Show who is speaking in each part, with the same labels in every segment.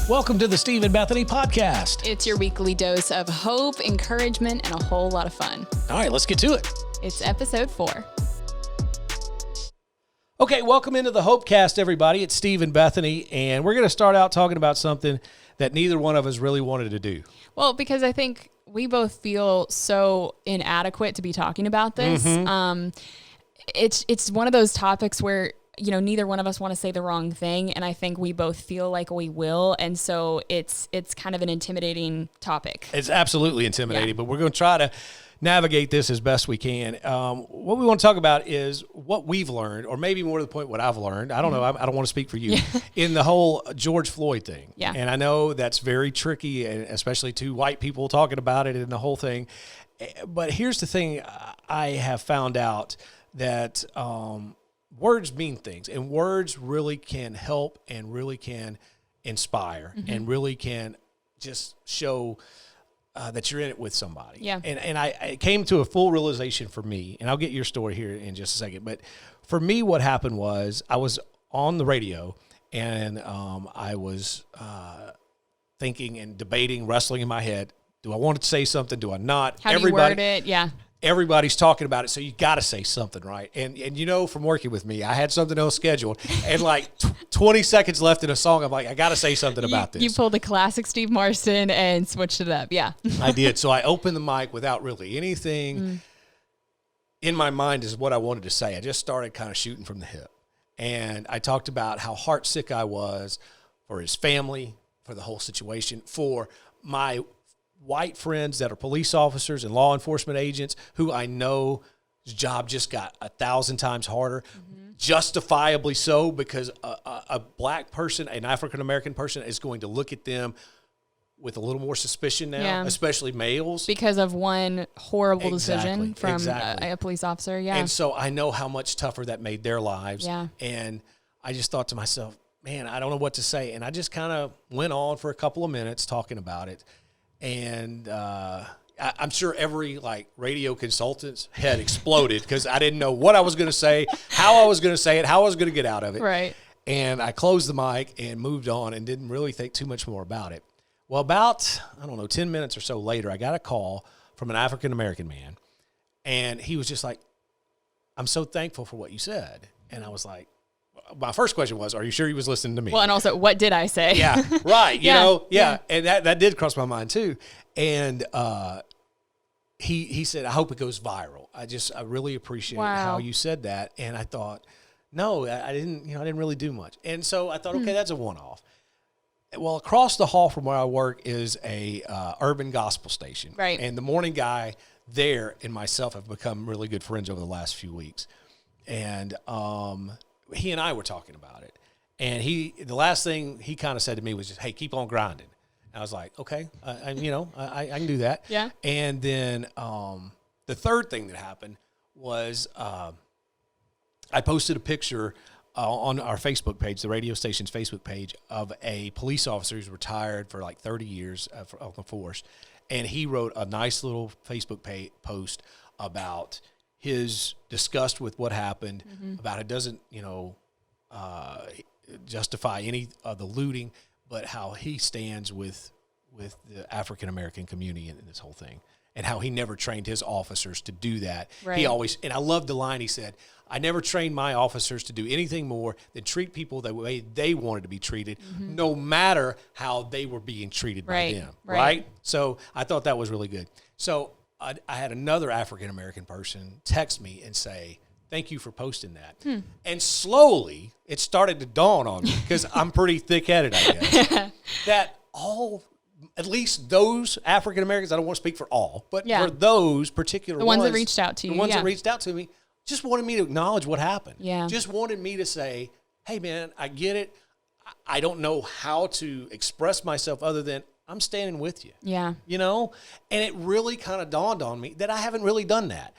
Speaker 1: Welcome to the Steve and Bethany podcast.
Speaker 2: It's your weekly dose of hope, encouragement, and a whole lot of fun.
Speaker 1: All right, let's get to it.
Speaker 2: It's episode 4.
Speaker 1: Okay, welcome into the Hopecast, everybody. It's Steve and Bethany, and we're going to start out talking about something that neither one of us really wanted to do.
Speaker 2: Well, because I think we both feel so inadequate to be talking about this. It's one of those topics where, you know, neither one of us want to say the wrong thing, and I think we both feel like we will, and so it's kind of an intimidating topic.
Speaker 1: It's absolutely intimidating, but we're going to try to navigate this as best we can. What we want to talk about is what we've learned, or maybe more to the point, what I've learned. I don't know. I don't want to speak for you in the whole George Floyd thing.
Speaker 2: Yeah.
Speaker 1: And I know that's very tricky, and especially to white people talking about it and the whole thing. But here's the thing I have found out that words mean things, and words really can help and really can inspire and really can just show that you're in it with somebody.
Speaker 2: Yeah.
Speaker 1: And I came to a full realization for me, and I'll get your story here in just a second. But for me, what happened was I was on the radio, and I was thinking and debating, wrestling in my head. Do I want to say something? Do I not?
Speaker 2: How do you word it? Yeah.
Speaker 1: Everybody's talking about it, so you got to say something, right? And you know, from working with me, I had something else scheduled, and like 20 seconds left in a song, I'm like, I got to say something about this.
Speaker 2: You pulled a classic Steve Marston and switched it up, yeah.
Speaker 1: I did. So I opened the mic without really anything in my mind is what I wanted to say. I just started kind of shooting from the hip, and I talked about how heartsick I was for his family, for the whole situation, for my white friends that are police officers and law enforcement agents who I know his job just got 1,000 times harder, justifiably so, because a black person, an African-American person, is going to look at them with a little more suspicion now, especially males.
Speaker 2: Because of one horrible decision from a police officer,
Speaker 1: And so I know how much tougher that made their lives.
Speaker 2: Yeah.
Speaker 1: And I just thought to myself, man, I don't know what to say. And I just kind of went on for a couple of minutes talking about it. And I'm sure every radio consultant's head exploded because I didn't know what I was going to say, how I was going to say it, how I was going to get out of it.
Speaker 2: Right.
Speaker 1: And I closed the mic and moved on and didn't really think too much more about it. Well, about, 10 minutes or so later, I got a call from an African-American man. And he was just like, I'm so thankful for what you said. And I was like, my first question was, are you sure he was listening to me?
Speaker 2: Well, and also, what did I say?
Speaker 1: Yeah, right. You know, And that did cross my mind too. And he said, I hope it goes viral. I really appreciate how you said that. And I thought, no, I didn't really do much. And so I thought, okay, that's a one-off. Well, across the hall from where I work is a urban gospel station.
Speaker 2: Right.
Speaker 1: And the morning guy there and myself have become really good friends over the last few weeks. And he and I were talking about it. And the last thing he kind of said to me was just, hey, keep on grinding. And I was like, okay, I can do that.
Speaker 2: Yeah.
Speaker 1: And then the third thing that happened was I posted a picture on our Facebook page, the radio station's Facebook page, of a police officer who's retired for like 30 years on the force. And he wrote a nice little Facebook post about his disgust with what happened, about it doesn't, justify any of the looting, but how he stands with the African-American community in this whole thing, and how he never trained his officers to do that.
Speaker 2: Right.
Speaker 1: He always, and I love the line he said, I never trained my officers to do anything more than treat people the way they wanted to be treated, no matter how they were being treated by them, right? So I thought that was really good. So I had another African-American person text me and say, thank you for posting that. And slowly it started to dawn on me, because I'm pretty thick-headed, I guess, that at least those African-Americans, I don't want to speak for all, but for those particular
Speaker 2: ones that reached out to you.
Speaker 1: The ones that reached out to me just wanted me to acknowledge what happened.
Speaker 2: Yeah.
Speaker 1: Just wanted me to say, hey, man, I get it. I don't know how to express myself other than I'm standing with you.
Speaker 2: Yeah.
Speaker 1: And it really kind of dawned on me that I haven't really done that.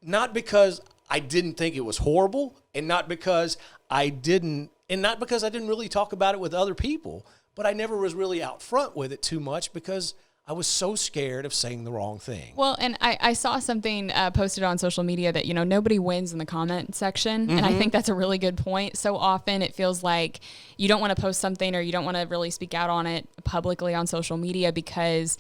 Speaker 1: Not because I didn't think it was horrible, and not because I didn't really talk about it with other people, but I never was really out front with it too much because I was so scared of saying the wrong thing.
Speaker 2: Well, and I saw something posted on social media that, nobody wins in the comment section. Mm-hmm. And I think that's a really good point. So often it feels like you don't want to post something or you don't want to really speak out on it publicly on social media because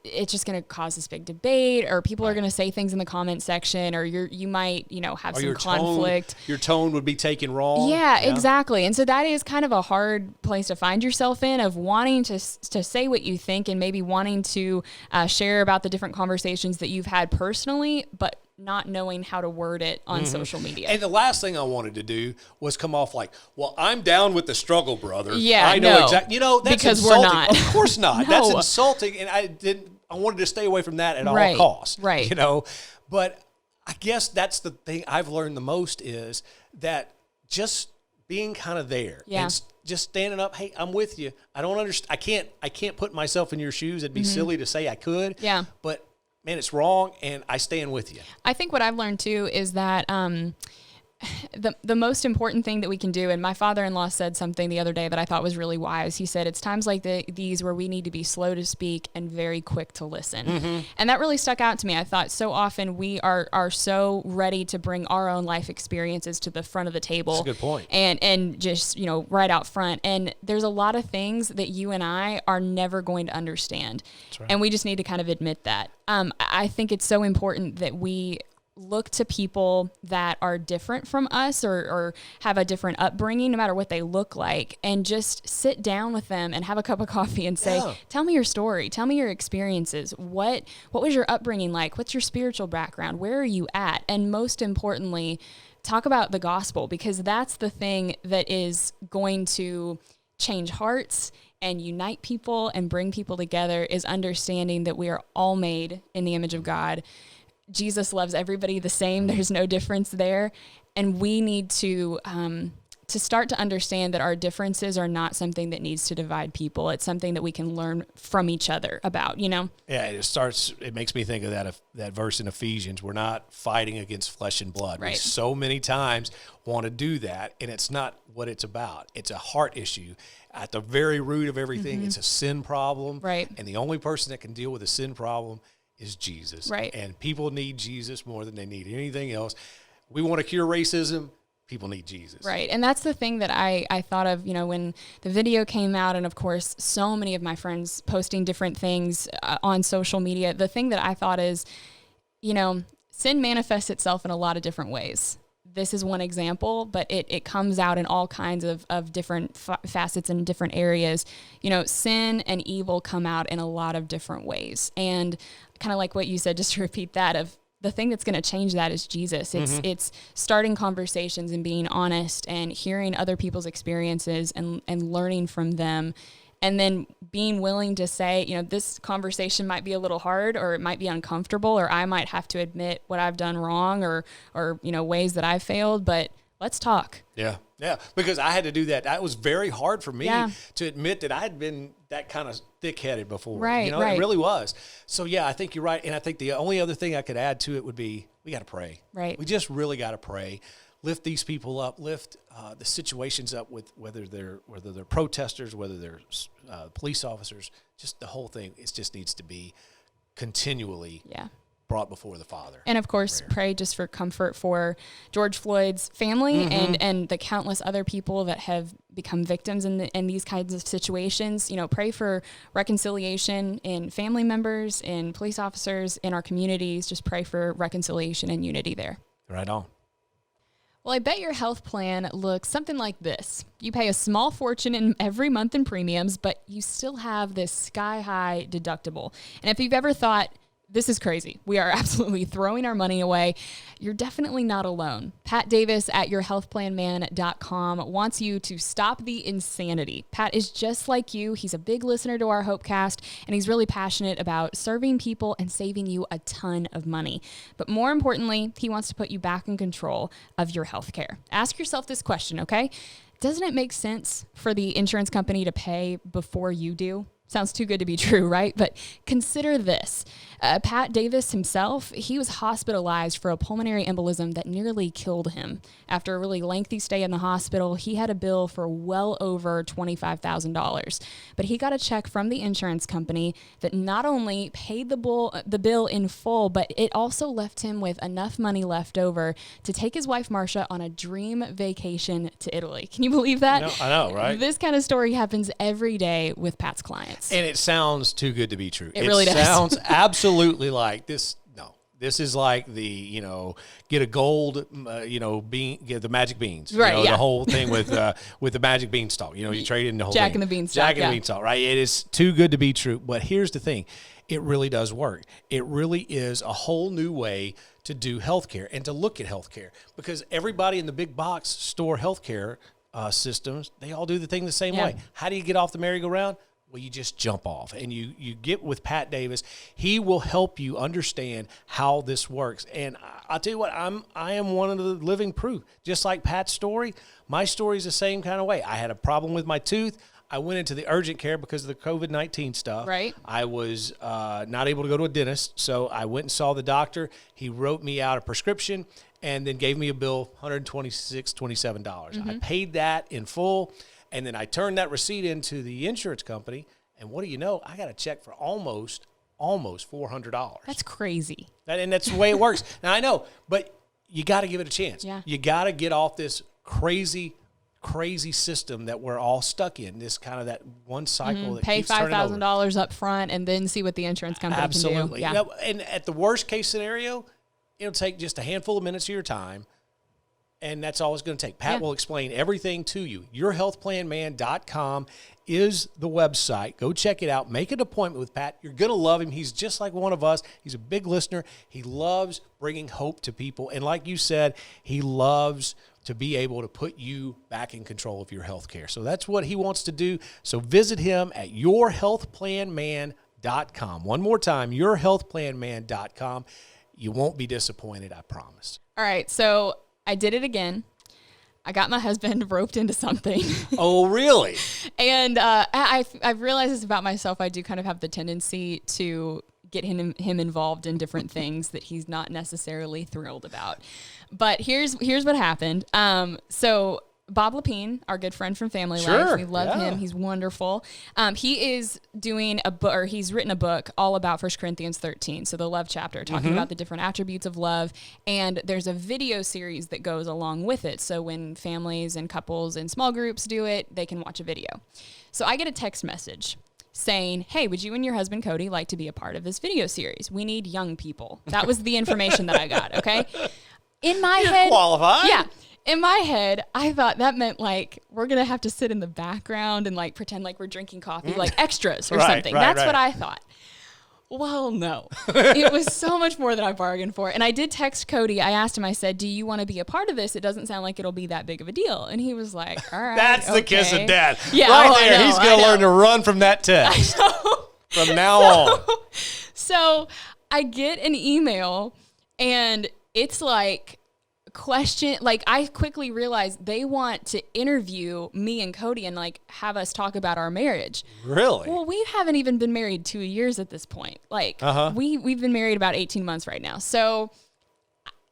Speaker 2: it's just going to cause this big debate, or people are going to say things in the comment section, or you might, have some conflict.
Speaker 1: Your tone would be taken wrong.
Speaker 2: Yeah, exactly. And so that is kind of a hard place to find yourself in, of wanting to say what you think and maybe wanting to share about the different conversations that you've had personally, but not knowing how to word it on social media.
Speaker 1: And the last thing I wanted to do was come off like, well, I'm down with the struggle, brother.
Speaker 2: Yeah,
Speaker 1: I know exactly. That's
Speaker 2: because
Speaker 1: insulting.
Speaker 2: We're not.
Speaker 1: Of course not.
Speaker 2: No.
Speaker 1: That's insulting. And I wanted to stay away from that at all costs.
Speaker 2: Right.
Speaker 1: But I guess that's the thing I've learned the most is that just being kind of there and just standing up. Hey, I'm with you. I don't understand. I can't put myself in your shoes. It'd be silly to say I could.
Speaker 2: Yeah.
Speaker 1: But man, it's wrong, and I stand with you.
Speaker 2: I think what I've learned, too, is that the most important thing that we can do, and my father-in-law said something the other day that I thought was really wise. He said, it's times like these where we need to be slow to speak and very quick to listen. Mm-hmm. And that really stuck out to me. I thought so often we are so ready to bring our own life experiences to the front of the table.
Speaker 1: That's a good point.
Speaker 2: And just, right out front. And there's a lot of things that you and I are never going to understand. That's right. And we just need to kind of admit that. I think it's so important that we look to people that are different from us or have a different upbringing, no matter what they look like, and just sit down with them and have a cup of coffee and say, tell me your story. Tell me your experiences. What was your upbringing like? What's your spiritual background? Where are you at? And most importantly, talk about the gospel, because that's the thing that is going to change hearts and unite people and bring people together, is understanding that we are all made in the image of God. Jesus loves everybody the same. There's no difference there. And we need to start to understand that our differences are not something that needs to divide people. It's something that we can learn from each other about, Yeah,
Speaker 1: it makes me think of that verse in Ephesians. We're not fighting against flesh and blood.
Speaker 2: Right.
Speaker 1: We so many times want to do that, and it's not what it's about. It's a heart issue. At the very root of everything, it's a sin problem.
Speaker 2: Right.
Speaker 1: And the only person that can deal with a sin problem is Jesus.
Speaker 2: Right.
Speaker 1: And people need Jesus more than they need anything else. We want to cure racism. People need Jesus.
Speaker 2: Right. And that's the thing that I thought of, when the video came out, and of course, so many of my friends posting different things on social media. The thing that I thought is, sin manifests itself in a lot of different ways. This is one example, but it comes out in all kinds of different facets and different areas. Sin and evil come out in a lot of different ways. And kind of like what you said, just to repeat that, of the thing that's going to change that is Jesus. It's starting conversations and being honest and hearing other people's experiences and learning from them. And then being willing to say, this conversation might be a little hard, or it might be uncomfortable, or I might have to admit what I've done wrong or ways that I've failed, but let's talk.
Speaker 1: Yeah, because I had to do that. That was very hard for me to admit that I had been that kind of thick-headed before.
Speaker 2: Right,
Speaker 1: It really was. So, yeah, I think you're right. And I think the only other thing I could add to it would be we got to pray.
Speaker 2: Right.
Speaker 1: We just really got to pray. Lift these people up, lift the situations up with whether they're protesters, whether they're police officers, just the whole thing. It just needs to be continually brought before the Father.
Speaker 2: And of course, pray just for comfort for George Floyd's family and the countless other people that have become victims in these kinds of situations. Pray for reconciliation in family members, in police officers, in our communities. Just pray for reconciliation and unity there.
Speaker 1: Right on.
Speaker 2: Well, I bet your health plan looks something like this. You pay a small fortune every month in premiums, but you still have this sky-high deductible. And if you've ever thought, this is crazy, we are absolutely throwing our money away, you're definitely not alone. Pat Davis at yourhealthplanman.com wants you to stop the insanity. Pat is just like you. He's a big listener to our Hopecast, and he's really passionate about serving people and saving you a ton of money. But more importantly, he wants to put you back in control of your health care. Ask yourself this question, okay? Doesn't it make sense for the insurance company to pay before you do? Sounds too good to be true, right? But consider this. Pat Davis himself, he was hospitalized for a pulmonary embolism that nearly killed him. After a really lengthy stay in the hospital, he had a bill for well over $25,000. But he got a check from the insurance company that not only paid the bill in full, but it also left him with enough money left over to take his wife Marcia on a dream vacation to Italy. Can you believe that?
Speaker 1: I know, right?
Speaker 2: This kind of story happens every day with Pat's clients.
Speaker 1: And it sounds too good to be true.
Speaker 2: It really does.
Speaker 1: It sounds absolutely like this. No, this is like the, get a gold, get the magic beans.
Speaker 2: Right,
Speaker 1: The whole thing with the magic beanstalk. You trade in the whole
Speaker 2: Jack
Speaker 1: thing.
Speaker 2: and the Beanstalk.
Speaker 1: Jack and the Beanstalk, right? It is too good to be true. But here's the thing. It really does work. It really is a whole new way to do healthcare and to look at healthcare, because everybody in the big box store healthcare systems, they all do the thing the same way. How do you get off the merry-go-round? Well, you just jump off and you get with Pat Davis. He will help you understand how this works. And I'll tell you what, I am one of the living proof. Just like Pat's story, my story is the same kind of way. I had a problem with my tooth. I went into the urgent care because of the COVID-19 stuff.
Speaker 2: Right.
Speaker 1: I was not able to go to a dentist, so I went and saw the doctor. He wrote me out a prescription and then gave me a bill, $126, $27. I paid that in full. And then I turned that receipt into the insurance company, and what do you know? I got a check for almost $400.
Speaker 2: That's crazy.
Speaker 1: And that's the way it works. Now, I know, but you got to give it a chance.
Speaker 2: Yeah.
Speaker 1: You got to get off this crazy system that we're all stuck in, this kind of that one cycle that
Speaker 2: Pay
Speaker 1: keeps turning over.
Speaker 2: $5,000 up front and then see what the insurance company can do.
Speaker 1: Absolutely.
Speaker 2: Yeah.
Speaker 1: And at the worst case scenario, it'll take just a handful of minutes of your time. And that's all it's going to take. Pat will explain everything to you. YourHealthPlanMan.com is the website. Go check it out. Make an appointment with Pat. You're going to love him. He's just like one of us. He's a big listener. He loves bringing hope to people. And like you said, he loves to be able to put you back in control of your health care. So that's what he wants to do. So visit him at YourHealthPlanMan.com. One more time, YourHealthPlanMan.com. You won't be disappointed, I promise.
Speaker 2: All right, so I did it again. I got my husband roped into something.
Speaker 1: Oh, really?
Speaker 2: And I've realized this about myself. I do kind of have the tendency to get him involved in different things that he's not necessarily thrilled about. But here's what happened. So Bob Lapine, our good friend from Family Life, we love him. He's wonderful. He is doing a book, or he's written a book all about 1 Corinthians 13, so the love chapter, talking about the different attributes of love. And there's a video series that goes along with it. So when families and couples and small groups do it, they can watch a video. So I get a text message saying, hey, would you and your husband Cody like to be a part of this video series? We need young people. That was the information that I got, okay? In my head,
Speaker 1: qualified.
Speaker 2: Yeah. In my head, I thought that meant like we're going to have to sit in the background and like pretend like we're drinking coffee, like extras or something. That's what I thought. Well, no. It was so much more than I bargained for. And I did text Cody. I asked him, I said, do you want to be a part of this? It doesn't sound like it'll be that big of a deal. And he was like, all right.
Speaker 1: That's the kiss of death.
Speaker 2: Yeah,
Speaker 1: right there. He's going to learn to run from that text from now on.
Speaker 2: So I get an email and it's like, I quickly realized they want to interview me and Cody and like have us talk about our marriage.
Speaker 1: Really?
Speaker 2: Well, we haven't even been married 2 years at this point. Like we've been married about 18 months right now. So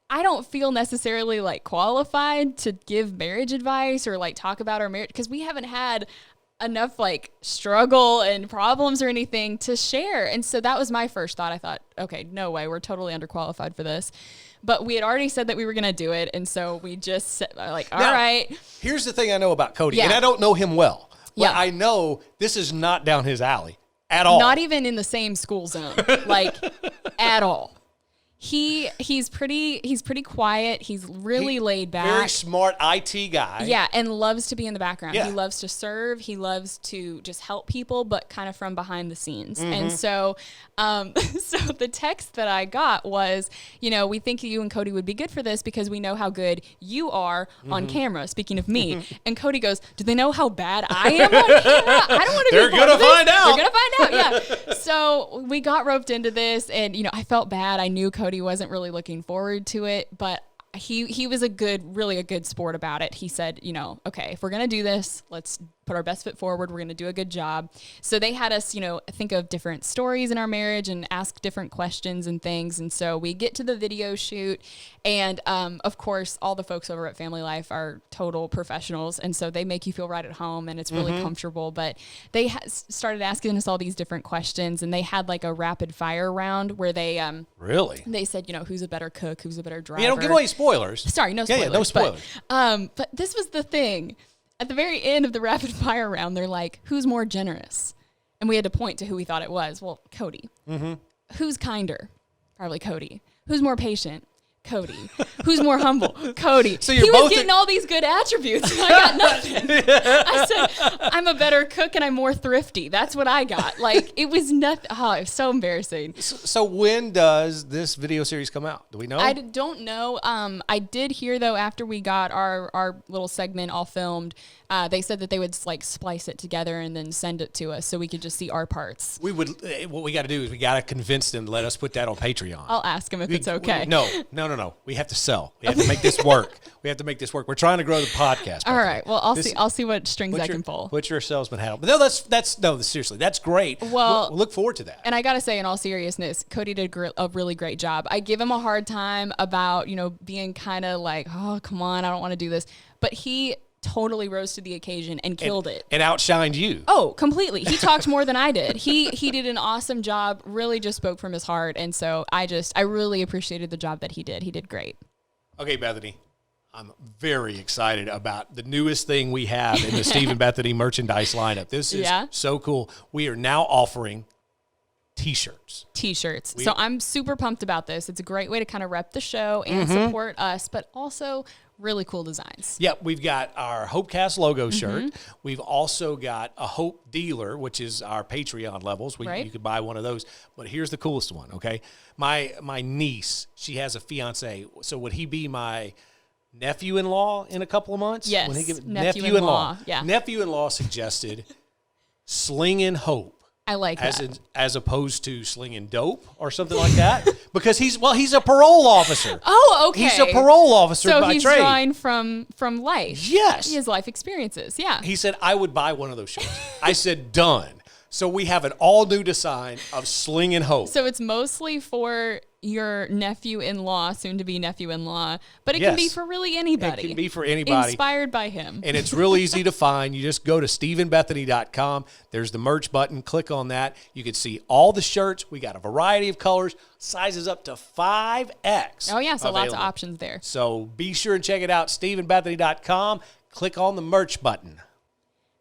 Speaker 2: I don't feel necessarily like qualified to give marriage advice or like talk about our marriage because we haven't had enough like struggle and problems or anything to share. And so that was my first thought. I thought, okay, no way. We're totally underqualified for this. But we had already said that we were going to do it. And so we just said, like, all right.
Speaker 1: Here's the thing I know about Cody, and I don't know him well. But I know this is not down his alley at all.
Speaker 2: Not even in the same school zone, like at all. He's pretty quiet. He's really laid back.
Speaker 1: Very smart IT guy.
Speaker 2: Yeah, and loves to be in the background.
Speaker 1: Yeah.
Speaker 2: He loves to serve. He loves to just help people, but kind of from behind the scenes. And so so the text that I got was, we think you and Cody would be good for this because we know how good you are on camera, speaking of me. And Cody goes, do they know how bad I am on camera? I don't want to be a part of this. They're going to find out, yeah. So we got roped into this, and, I felt bad. I knew Cody wasn't really looking forward to it, but he was really a good sport about it. He said, okay, if we're going to do this, let's put our best foot forward. We're going to do a good job. So they had us, think of different stories in our marriage and ask different questions and things. And so we get to the video shoot, and of course, all the folks over at Family Life are total professionals. And so they make you feel right at home, and it's really comfortable. But they started asking us all these different questions, and they had like a rapid fire round where they
Speaker 1: really,
Speaker 2: they said, who's a better cook, who's a better driver.
Speaker 1: Don't give away spoilers.
Speaker 2: Sorry, no spoilers.
Speaker 1: Yeah, no spoilers.
Speaker 2: But this was the thing. At the very end of the rapid fire round, they're like, who's more generous? And we had to point to who we thought it was. Well, Cody. Who's kinder? Probably Cody. Who's more patient? Cody. Who's more humble? Cody. So he was getting all these good attributes, and I got nothing. I said, I'm a better cook and I'm more thrifty. That's what I got. Like, it was nothing. Oh, it was so embarrassing.
Speaker 1: So when does this video series come out? Do we know?
Speaker 2: I don't know. I did hear, though, after we got our little segment all filmed, they said that they would like splice it together and then send it to us so we could just see our parts.
Speaker 1: What we got to do is we got to convince them to let us put that on Patreon.
Speaker 2: I'll ask them if it's okay.
Speaker 1: No. We have to sell. We have to make this work. We're trying to grow the podcast.
Speaker 2: All right. Well, I'll see what strings I can pull.
Speaker 1: Put your salesman hat on. But no, seriously, that's great.
Speaker 2: Well,
Speaker 1: we'll look forward to that.
Speaker 2: And I got to say, in all seriousness, Cody did a really great job. I give him a hard time about, being kind of like, oh, come on, I don't want to do this. But he totally rose to the occasion and killed it.
Speaker 1: And outshined you.
Speaker 2: Oh, completely. He talked more than I did. He did an awesome job, really just spoke from his heart. And so I really appreciated the job that he did. He did great.
Speaker 1: Okay, Bethany, I'm very excited about the newest thing we have in the Steve and Bethany merchandise lineup. This is so cool. We are now offering T-shirts.
Speaker 2: So I'm super pumped about this. It's a great way to kind of rep the show and support us, but also really cool designs.
Speaker 1: Yep, we've got our Hopecast logo shirt. We've also got a Hope Dealer, which is our Patreon levels. You could buy one of those. But here's the coolest one, okay? My niece, she has a fiance. So would he be my nephew-in-law in a couple of months?
Speaker 2: Yes,
Speaker 1: nephew-in-law.
Speaker 2: Yeah.
Speaker 1: Nephew-in-law suggested slinging hope.
Speaker 2: I like that.
Speaker 1: As opposed to slinging dope or something like that. Because he's a parole officer.
Speaker 2: Oh, okay.
Speaker 1: He's a parole officer by trade.
Speaker 2: So he's drawing from life.
Speaker 1: Yes.
Speaker 2: He has life experiences, yeah.
Speaker 1: He said, I would buy one of those shirts. I said, done. So we have an all-new design of slinging hope.
Speaker 2: So it's mostly for your nephew-in-law, soon-to-be nephew-in-law, but it can be for really anybody.
Speaker 1: It can be for anybody.
Speaker 2: Inspired by him.
Speaker 1: And it's real easy to find. You just go to stephenbethany.com. There's the merch button. Click on that. You can see all the shirts. We got a variety of colors, sizes up to 5X.
Speaker 2: Oh, yeah, so
Speaker 1: available.
Speaker 2: lots of options there.
Speaker 1: So be sure and check it out, stephenbethany.com. Click on the merch button.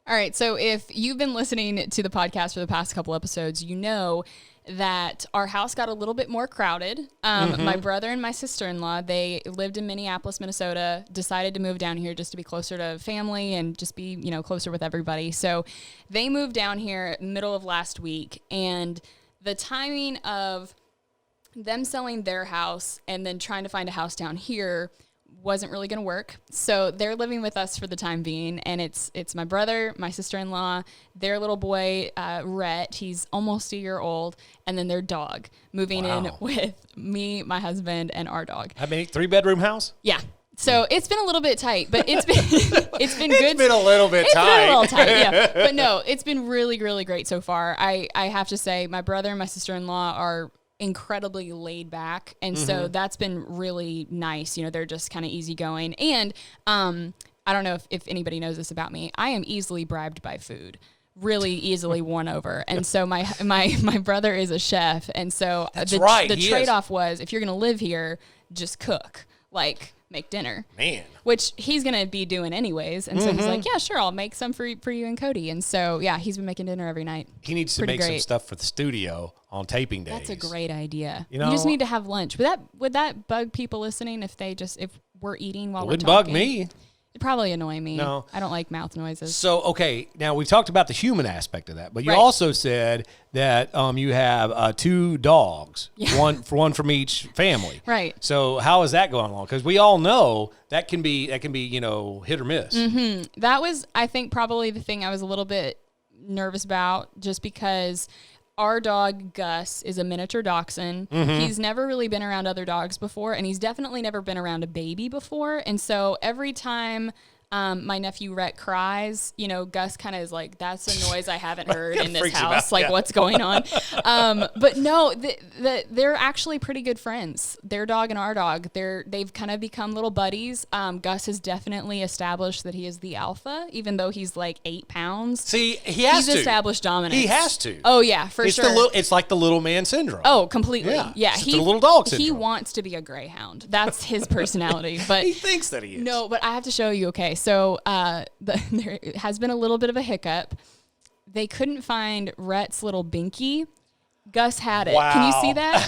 Speaker 2: All right, so if you've been listening to the podcast for the past couple episodes, you know that our house got a little bit more crowded. My brother and my sister-in-law, they lived in Minneapolis, Minnesota, decided to move down here just to be closer to family and just be, closer with everybody. So they moved down here middle of last week, and the timing of them selling their house and then trying to find a house down here wasn't really going to work. So they're living with us for the time being. And it's my brother, my sister-in-law, their little boy, Rhett, he's almost a year old, and then their dog moving in with me, my husband, and our dog.
Speaker 1: How many? 3-bedroom house?
Speaker 2: Yeah. So it's been a little bit tight, but it's been good.
Speaker 1: It's been a little bit tight.
Speaker 2: Been a little tight, yeah. But no, it's been really, really great so far. I have to say, my brother and my sister-in-law are incredibly laid back, and so that's been really nice. They're just kind of easygoing, and I don't know if anybody knows this about me. I am easily bribed by food, really easily won over, and so my brother is a chef, and so the trade-off was, if you're gonna live here, just cook, like make dinner, which he's gonna be doing anyways, and so he's like, yeah, sure, I'll make some for you and Cody, and so yeah, he's been making dinner every night.
Speaker 1: He needs to make some stuff for the studio on taping days.
Speaker 2: That's a great idea. You just need to have lunch. Would that bug people listening if we're eating while we're talking?
Speaker 1: It wouldn't bug me.
Speaker 2: It'd probably annoy me.
Speaker 1: No.
Speaker 2: I don't like mouth noises.
Speaker 1: So, okay, now we've talked about the human aspect of that, but you also said that you have 2 dogs, one from each family.
Speaker 2: Right.
Speaker 1: So how is that going along? Because we all know that can be hit or miss.
Speaker 2: That was, I think, probably the thing I was a little bit nervous about, just because our dog, Gus, is a miniature dachshund. He's never really been around other dogs before, and he's definitely never been around a baby before. And so every time my nephew Rhett cries, you know, Gus kind of is like, that's a noise I haven't heard in this house. Like, what's going on? But no, they're actually pretty good friends. Their dog and our dog, they've kind of become little buddies. Gus has definitely established that he is the alpha, even though he's like 8 pounds.
Speaker 1: See, he's
Speaker 2: established dominance.
Speaker 1: He has to.
Speaker 2: Oh yeah, for sure.
Speaker 1: It's like the little man syndrome.
Speaker 2: Oh, completely. Yeah,
Speaker 1: it's the little dog syndrome.
Speaker 2: He wants to be a greyhound. That's his personality. But
Speaker 1: he thinks that he is.
Speaker 2: No, but I have to show you. Okay, so there has been a little bit of a hiccup. They couldn't find Rhett's little binky. Gus had it.
Speaker 1: Wow.
Speaker 2: Can you see that?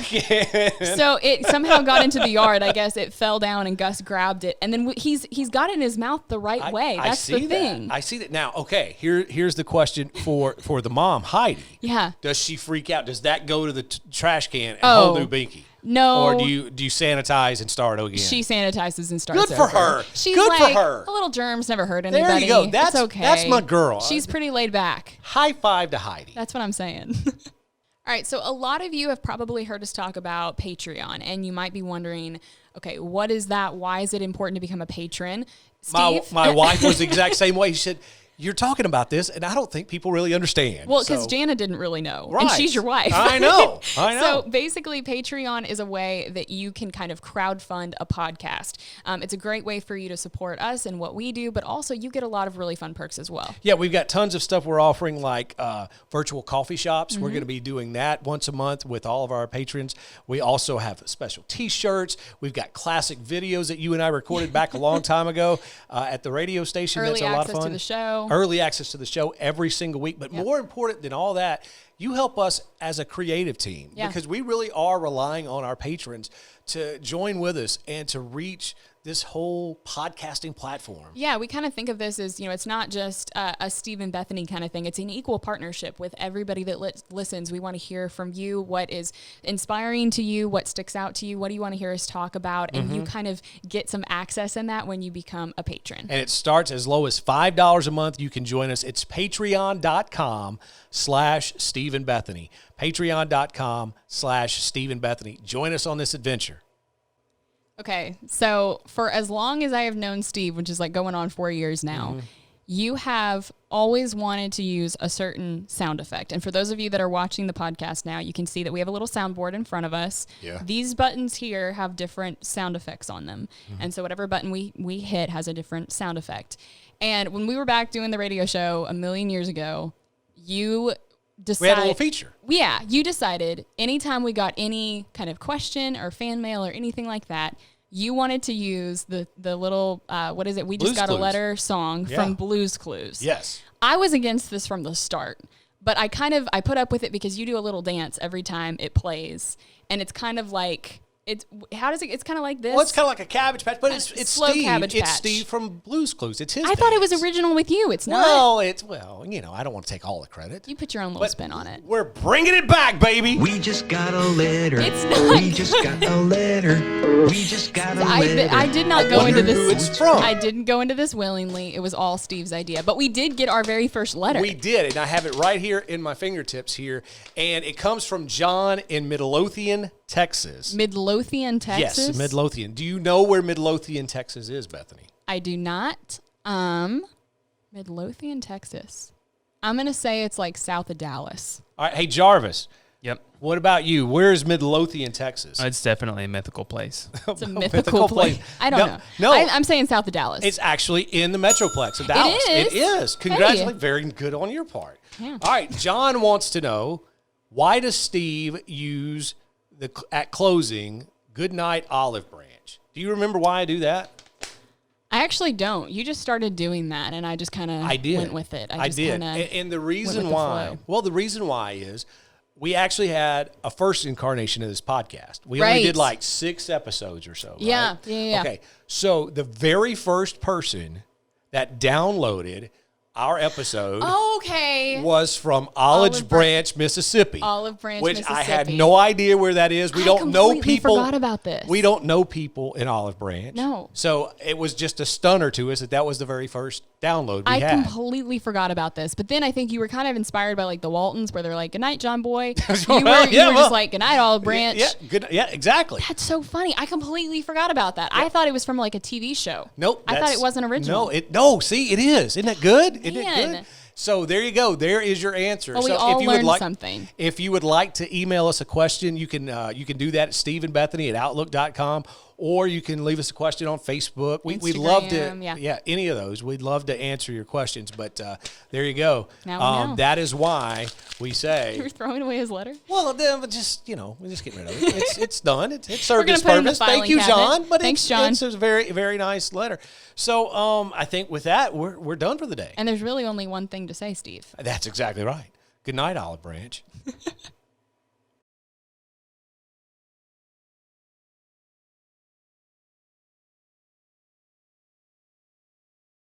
Speaker 2: So it somehow got into the yard. I guess it fell down and Gus grabbed it. And then he's got it in his mouth the right way. That's the thing.
Speaker 1: I see that. Now, okay, here's the question for the mom, Heidi.
Speaker 2: Yeah.
Speaker 1: Does she freak out? Does that go to the trash can and hold new binky?
Speaker 2: No.
Speaker 1: Or do you sanitize and start again?
Speaker 2: She sanitizes and starts
Speaker 1: Good for her.
Speaker 2: She's
Speaker 1: Good
Speaker 2: like,
Speaker 1: for her.
Speaker 2: A little germs never hurt anybody.
Speaker 1: There you go. That's
Speaker 2: okay.
Speaker 1: That's my girl.
Speaker 2: She's pretty laid back.
Speaker 1: High five to Heidi.
Speaker 2: That's what I'm saying. All right, so a lot of you have probably heard us talk about Patreon, and you might be wondering, okay, what is that? Why is it important to become a patron? Steve?
Speaker 1: My wife was the exact same way. She said, you're talking about this, and I don't think people really understand.
Speaker 2: Well, because Jana didn't really know,
Speaker 1: right.
Speaker 2: and she's your wife.
Speaker 1: I know.
Speaker 2: So basically, Patreon is a way that you can kind of crowdfund a podcast. It's a great way for you to support us and what we do, but also you get a lot of really fun perks as well.
Speaker 1: Yeah, we've got tons of stuff we're offering, like virtual coffee shops. We're going to be doing that once a month with all of our patrons. We also have special T-shirts. We've got classic videos that you and I recorded back a long time ago at the radio station.
Speaker 2: Early
Speaker 1: That's a lot of fun.
Speaker 2: access to the show.
Speaker 1: Early access to the show every single week. But more important than all that, you help us as a creative team because we really are relying on our patrons to join with us and to reach this whole podcasting platform.
Speaker 2: Yeah, we kind of think of this as, it's not just a Steve and Bethany kind of thing. It's an equal partnership with everybody that listens. We want to hear from you what is inspiring to you, what sticks out to you, what do you want to hear us talk about, and you kind of get some access in that when you become a patron.
Speaker 1: And it starts as low as $5 a month. You can join us. It's patreon.com/Steve and Bethany. Patreon.com/Steve and Bethany. Join us on this adventure.
Speaker 2: Okay, so for as long as I have known Steve, which is like going on 4 years now, you have always wanted to use a certain sound effect. And for those of you that are watching the podcast now, you can see that we have a little soundboard in front of us.
Speaker 1: Yeah.
Speaker 2: These buttons here have different sound effects on them. And so whatever button we hit has a different sound effect. And when we were back doing the radio show a million years ago, you decided...
Speaker 1: We had a little feature.
Speaker 2: Yeah, you decided anytime we got any kind of question or fan mail or anything like that, you wanted to use the little, what is it? We Just Got a Letter song from Blue's Clues.
Speaker 1: Yes.
Speaker 2: I was against this from the start, but I put up with it because you do a little dance every time it plays. And it's kind of like... It's kind of like this.
Speaker 1: Well, it's kind of like a Cabbage Patch, but it's
Speaker 2: slow
Speaker 1: Steve.
Speaker 2: Cabbage Patch.
Speaker 1: It's Steve from Blue's Clues. It's his
Speaker 2: I thought it was original with you. It's not.
Speaker 1: Well, I don't want to take all the credit.
Speaker 2: You put your own little spin on it.
Speaker 1: We're bringing it back, baby.
Speaker 3: We just got a letter.
Speaker 2: It's not.
Speaker 3: We just got a letter. We just got a letter.
Speaker 2: I did not go into this.
Speaker 1: Who it's from.
Speaker 2: I didn't go into this willingly. It was all Steve's idea. But we did get our very first letter.
Speaker 1: We did, and I have it right here in my fingertips here, and it comes from John in Midlothian, Texas.
Speaker 2: Midlothian, Texas?
Speaker 1: Yes, Midlothian. Do you know where Midlothian, Texas is, Bethany?
Speaker 2: I do not. Midlothian, Texas. I'm going to say it's like south of Dallas.
Speaker 1: All right, hey, Jarvis.
Speaker 4: Yep.
Speaker 1: What about you? Where is Midlothian, Texas?
Speaker 4: It's definitely a mythical place.
Speaker 2: It's a mythical place. I don't know.
Speaker 1: No.
Speaker 2: I'm saying south of Dallas.
Speaker 1: It's actually in the Metroplex of Dallas.
Speaker 2: It
Speaker 1: is. Congratulations. Hey. Very good on your part.
Speaker 2: Yeah.
Speaker 1: All right, John wants to know, why does Steve use at closing, "Good night, Olive Branch"? Do you remember why I do that?
Speaker 2: I actually don't. You just started doing that, and I just kind of went with it.
Speaker 1: I did. And the reason why, the reason why is we actually had a first incarnation of this podcast. We only did like 6 episodes or so.
Speaker 2: Yeah,
Speaker 1: right?
Speaker 2: yeah.
Speaker 1: Okay, so the very first person that downloaded our episode
Speaker 2: Okay.
Speaker 1: was from Olive
Speaker 2: Olive
Speaker 1: Branch, Mississippi.
Speaker 2: Olive Branch,
Speaker 1: which I had
Speaker 2: Mississippi.
Speaker 1: no idea where that is. We don't know
Speaker 2: completely
Speaker 1: people.
Speaker 2: forgot about this.
Speaker 1: We don't know people in Olive Branch.
Speaker 2: No.
Speaker 1: So it was just a stunner to us that was the very first download we
Speaker 2: I
Speaker 1: had.
Speaker 2: completely forgot about this, but then I think you were kind of inspired by like the Waltons, where they're like, "Good night, John Boy." You were just like, "Good night, Olive Branch."
Speaker 1: Yeah, good. Yeah, exactly.
Speaker 2: That's so funny. I completely forgot about that. I thought it was from like a TV show.
Speaker 1: Nope.
Speaker 2: I thought it wasn't original.
Speaker 1: No. See, it is. Isn't that good? Isn't it
Speaker 2: Man.
Speaker 1: good? So there you go. There is your answer.
Speaker 2: Well, we
Speaker 1: so
Speaker 2: all
Speaker 1: if you would
Speaker 2: learned
Speaker 1: like
Speaker 2: something.
Speaker 1: If you would like to email us a question, you can do that at StephenBethany@outlook.com, or you can leave us a question on Facebook. We'd love to,
Speaker 2: Instagram,
Speaker 1: any of those. We'd love to answer your questions. But there you go.
Speaker 2: Now we know.
Speaker 1: That is why we
Speaker 2: You
Speaker 1: say.
Speaker 2: were throwing away his letter.
Speaker 1: Well, then we're just getting rid of it. It's done. It served
Speaker 2: gonna
Speaker 1: its
Speaker 2: put it in the
Speaker 1: purpose. Thank
Speaker 2: filing
Speaker 1: you,
Speaker 2: cabinet.
Speaker 1: John. But
Speaker 2: Thanks, John.
Speaker 1: It's a very, very nice letter. So I think with that, we're done for the day.
Speaker 2: And there's really only one thing to say, Steve.
Speaker 1: That's exactly right. Good night, Olive Branch.